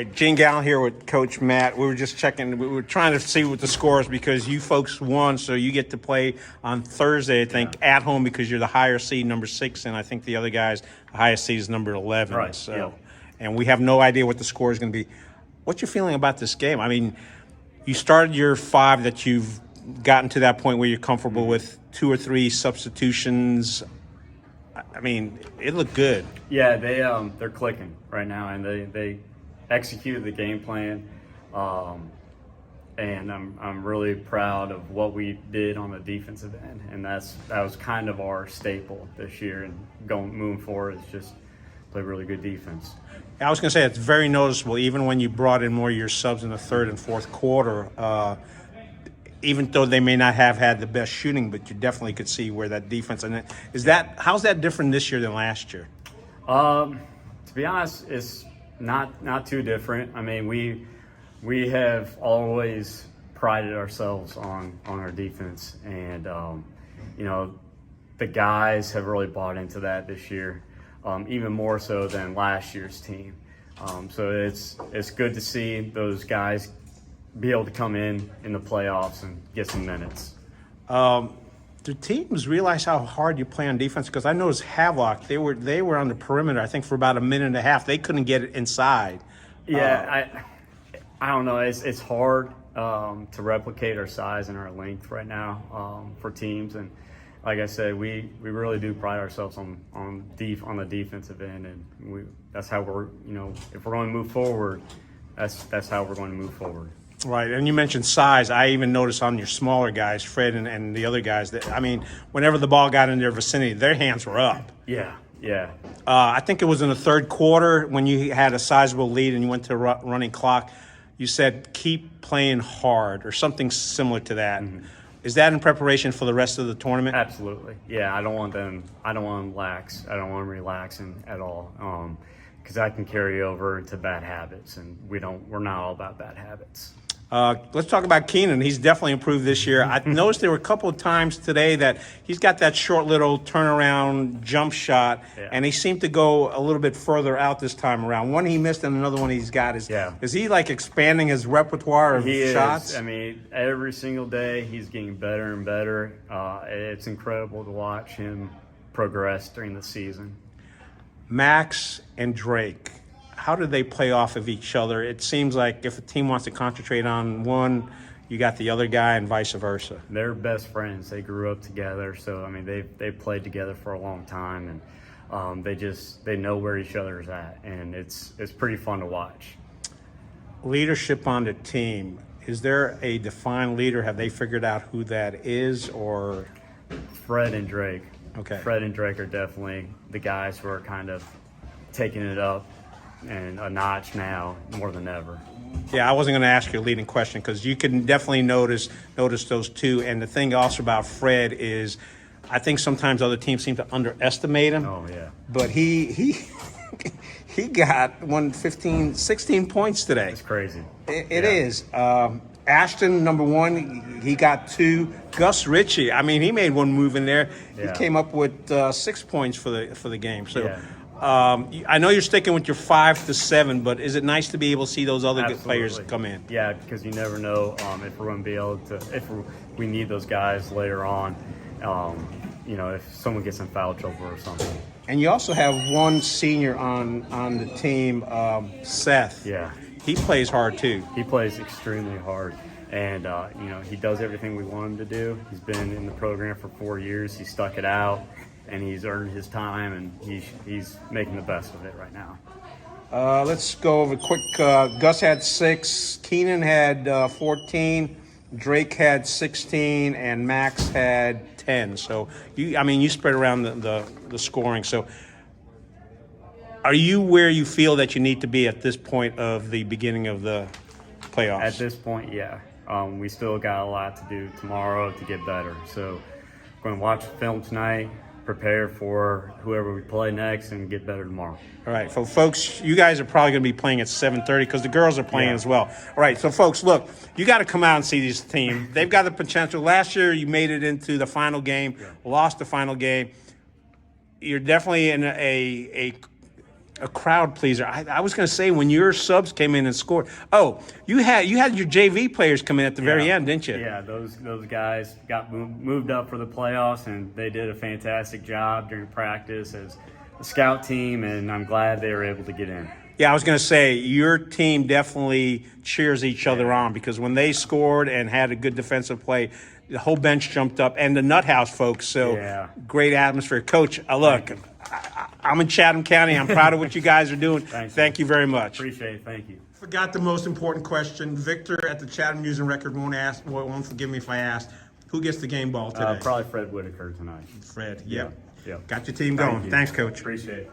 Hey, Gene Gallen here with Coach Matt. We were just checking. We were trying to see what the scores because you folks won, so you get to play on Thursday, I think, at home because you're the higher seed, number 6, and I think the other guys, the highest seed is number 11. Right. So, yeah. And we have no idea what the score is going to be. What's your feeling about this game? I mean, you started your 5 that you've gotten to that point where you're comfortable with 2 or 3 substitutions. I mean, it looked good. Yeah, they're clicking right now, and they executed the game plan, and I'm really proud of what we did on the defensive end, and that was kind of our staple this year, and moving forward is just play really good defense. I was going to say it's very noticeable, even when you brought in more of your subs in the third and fourth quarter. Even though they may not have had the best shooting, but you definitely could see where that defense and how's that different this year than last year? To be honest, it's not too different. I mean, we have always prided ourselves on our defense, and the guys have really bought into that this year, even more so than last year's team. So it's good to see those guys be able to come in the playoffs and get some minutes. Do teams realize how hard you play on defense? Because I noticed Havelock, they were on the perimeter, I think, for about a minute and a half. They couldn't get it inside. Yeah, I don't know. It's hard to replicate our size and our length right now for teams. And like I said, we really do pride ourselves on the defensive end, and that's how we're if we're going to move forward, that's how we're going to move forward. Right, and you mentioned size. I even noticed on your smaller guys, Fred and the other guys, that, I mean, whenever the ball got in their vicinity, their hands were up. Yeah. I think it was in the third quarter when you had a sizable lead and you went to running clock. You said, keep playing hard or something similar to that. Mm-hmm. Is that in preparation for the rest of the tournament? Absolutely. Yeah, I don't want them lax. I don't want them relaxing at all because I can carry over into bad habits, and we're not all about bad habits. Let's talk about Keenan. He's definitely improved this year. I noticed there were a couple of times today that he's got that short little turnaround jump shot, and he seemed to go a little bit further out this time around. One he missed and another one he's got. Is he like expanding his repertoire of shots? Is. I mean, every single day he's getting better and better. It's incredible to watch him progress during the season. Max and Drake, how do they play off of each other? It seems like if a team wants to concentrate on one, you got the other guy and vice versa. They're best friends. They grew up together. So, I mean, they've played together for a long time, and they know where each other is at, and it's pretty fun to watch. Leadership on the team. Is there a defined leader? Have they figured out who that is, or? Fred and Drake. Okay. Fred and Drake are definitely the guys who are kind of taking it up and a notch now more than ever. Yeah, I wasn't going to ask you a leading question because you can definitely notice those two. And the thing also about Fred is I think sometimes other teams seem to underestimate him. Oh, yeah. But he got 16 points today. It's crazy. It is. Ashton, number 1, he got 2. Gus Ritchie, I mean, he made one move in there. Yeah. He came up with 6 points for the game. So. Yeah. I know you're sticking with your 5 to 7, but is it nice to be able to see those other good players come in? Yeah, because you never know if we're going to be able to, we need those guys later on, if someone gets in foul trouble or something. And you also have one senior on the team, Seth. Yeah. He plays hard too. He plays extremely hard. And, he does everything we want him to do. He's been in the program for 4 years. He stuck it out. And he's earned his time, and he's making the best of it right now. Let's go over quick. Gus had 6, Keenan had 14, Drake had 16, and Max had 10. So you spread around the scoring. So are you where you feel that you need to be at this point of the beginning of the playoffs? At this point, yeah. We still got a lot to do tomorrow to get better. So we're going to watch film tonight, prepare for whoever we play next, and get better tomorrow. All right, so folks, you guys are probably going to be playing at 7:30 because the girls are playing as well. All right, so folks, look, you got to come out and see this team. They've got the potential. Last year, you made it into the final game, lost the final game. You're definitely in a a crowd pleaser. I was going to say when your subs came in and scored. Oh, you had your JV players come in at the very end, didn't you? Yeah, those guys got moved up for the playoffs, and they did a fantastic job during practice as a scout team, and I'm glad they were able to get in. Yeah, I was going to say your team definitely cheers each other on, because when they scored and had a good defensive play, the whole bench jumped up, and the Nut House folks. So great atmosphere. Coach, look, I'm in Chatham County. I'm proud of what you guys are doing. Thank you very much. Appreciate it. Thank you. Forgot the most important question. Victor at the Chatham News and Record won't forgive me if I ask. Who gets the game ball today? Probably Fred Whitaker tonight. Fred. Yep. Yeah. Got your team going. Thanks, Coach. Appreciate it.